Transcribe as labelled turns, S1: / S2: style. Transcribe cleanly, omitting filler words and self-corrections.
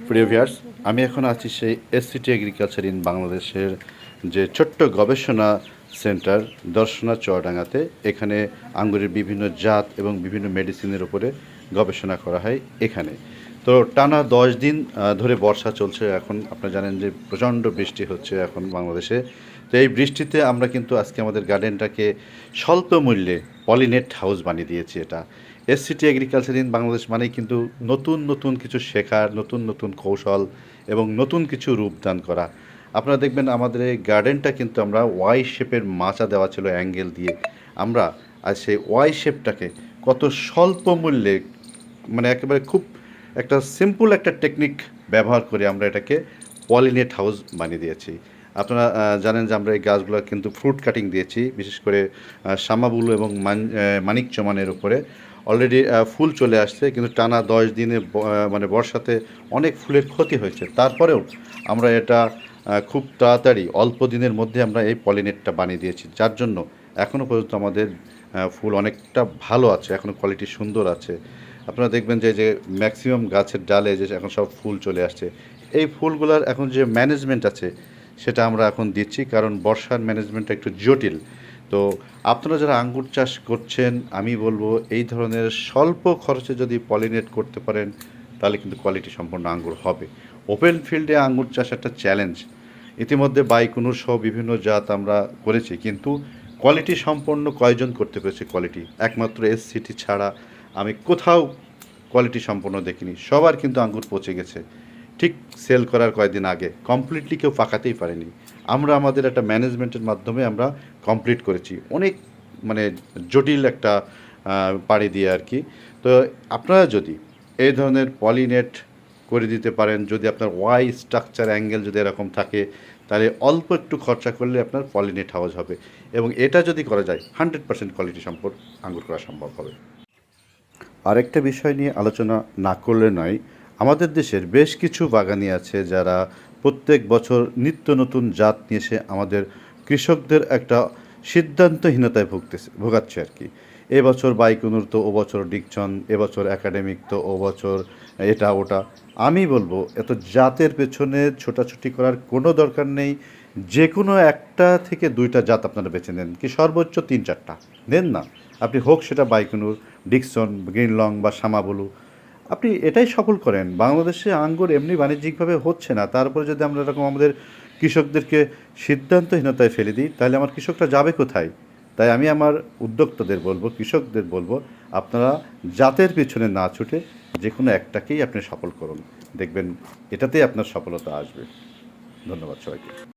S1: প্রিয় ভিউয়ার্স, আমি এখন আছি সেই এসসিটি এগ্রিকালচার ইন বাংলাদেশের যে ছোট্ট গবেষণা সেন্টার দর্শনা চুয়াডাঙ্গাতে। এখানে আঙ্গুরের বিভিন্ন জাত এবং বিভিন্ন মেডিসিনের উপরে গবেষণা করা হয় এখানে। তো টানা 10 দিন ধরে বর্ষা চলছে। এখন আপনারা জানেন যে প্রচণ্ড বৃষ্টি হচ্ছে এখন বাংলাদেশে। তো এই বৃষ্টিতে আমরা কিন্তু আজকে আমাদের গার্ডেনটাকে স্বল্প মূল্যে পলিনেট হাউস বানিয়ে দিয়েছি। এটা এসসিটি এগ্রিকালচার ইন বাংলাদেশ মানেই কিন্তু নতুন নতুন কিছু শেখার, নতুন নতুন কৌশল এবং নতুন কিছু রূপদান করা। আপনারা দেখবেন আমাদের এই গার্ডেনটা কিন্তু আমরা ওয়াই শেপের মাচা দেওয়া ছিল অ্যাঙ্গেল দিয়ে। আমরা আজ সেই ওয়াই শেপটাকে কত স্বল্প মূল্যে, মানে একেবারে খুব একটা সিম্পল একটা টেকনিক ব্যবহার করে আমরা এটাকে পলিনেট হাউস বানিয়ে দিয়েছি। আপনারা জানেন যে আমরা এই গাছগুলো কিন্তু ফ্রুট কাটিং দিয়েছি, বিশেষ করে শামাবুলু এবং মানিক চমানের উপরে অলরেডি ফুল চলে আসছে, কিন্তু টানা 10 দিনে মানে বর্ষাতে অনেক ফুলের ক্ষতি হয়েছে। তারপরেও আমরা এটা খুব তাড়াতাড়ি অল্প দিনের মধ্যে আমরা এই পলিনেটটা বানিয়ে দিয়েছি, যার জন্য এখনও পর্যন্ত আমাদের ফুল অনেকটা ভালো আছে, এখনও কোয়ালিটি সুন্দর আছে। আপনারা দেখবেন যে ম্যাক্সিমাম গাছের ডালে যে এখন সব ফুল চলে আসছে। এই ফুলগুলোর এখন যে ম্যানেজমেন্ট আছে সেটা আমরা এখন দিচ্ছি, কারণ বর্ষার ম্যানেজমেন্টটা একটু জটিল। তো আপনারা যারা আঙ্গুর চাষ করছেন, আমি বলবো এই ধরনের স্বল্প খরচে যদি পলিনেট করতে পারেন তাহলে কিন্তু কোয়ালিটি সম্পন্ন আঙ্গুর হবে। ওপেন ফিল্ডে আঙ্গুর চাষ একটা চ্যালেঞ্জ। ইতিমধ্যে বাইকুনুর সহ বিভিন্ন জাত আমরা করেছি, কিন্তু কোয়ালিটি সম্পন্ন কয়জন করতে পেরেছে? কোয়ালিটি একমাত্র এসসিটি ছাড়া আমি কোথাও কোয়ালিটি সম্পন্ন দেখিনি। সবার কিন্তু আঙ্গুর পচে গেছে ঠিক সেল করার কয়েকদিন আগে, কমপ্লিটলি কেউ পাকাতেই পারেনি। আমরা আমাদের একটা ম্যানেজমেন্টের মাধ্যমে আমরা কমপ্লিট করেছি, অনেক মানে জটিল একটা পাড়ি দিয়ে আর কি। তো আপনারা যদি এই ধরনের পলিনেট করে দিতে পারেন, যদি আপনার ওয়াই স্ট্রাকচার অ্যাঙ্গেল যদি এরকম থাকে, তাহলে অল্প একটু খরচা করলে আপনার পলিনেট হাউস হবে, এবং এটা যদি করা যায় 100% কোয়ালিটি সম্পন্ন আঙ্গুর করা সম্ভব হবে। আরেকটা বিষয় নিয়ে আলোচনা না করলে নয়, আমাদের দেশের বেশ কিছু বাগানি আছে যারা প্রত্যেক বছর নিত্য নতুন জাত নিয়ে এসে আমাদের কৃষকদের একটা সিদ্ধান্তহীনতায় ভোগাচ্ছে আর কি। এবছর বাইকুনুর তো ও বছর ডিকচন, এবছর একাডেমিক তো ও বছর এটা ওটা। আমি বলবো এত জাতের পেছনে ছোটাছুটি করার কোনো দরকার নেই। যে কোনো একটা থেকে দুইটা জাত আপনারা বেছে নেন, কি সর্বোচ্চ 3-4টা নেন না। আপনি হোক সেটা বাইকুনুর, ডিকসন, গ্রিনলং বা শামাবুলু, আপনি এটাই সফল করেন। বাংলাদেশে আঙ্গুর এমনি বাণিজ্যিকভাবে হচ্ছে না, তারপরে যদি আমরা এরকম আমাদের কৃষকদেরকে সিদ্ধান্তহীনতায় ফেলে দিই তাহলে আমার কৃষকরা যাবে কোথায়? তাই আমি আমার উদ্যোক্তাদের বলবো, কৃষকদের বলবো, আপনারা জাতের পিছনে না ছুটে যে কোনো একটাকেই আপনি সফল করুন, দেখবেন এটাতেই আপনার সফলতা আসবে। ধন্যবাদ সবাইকে।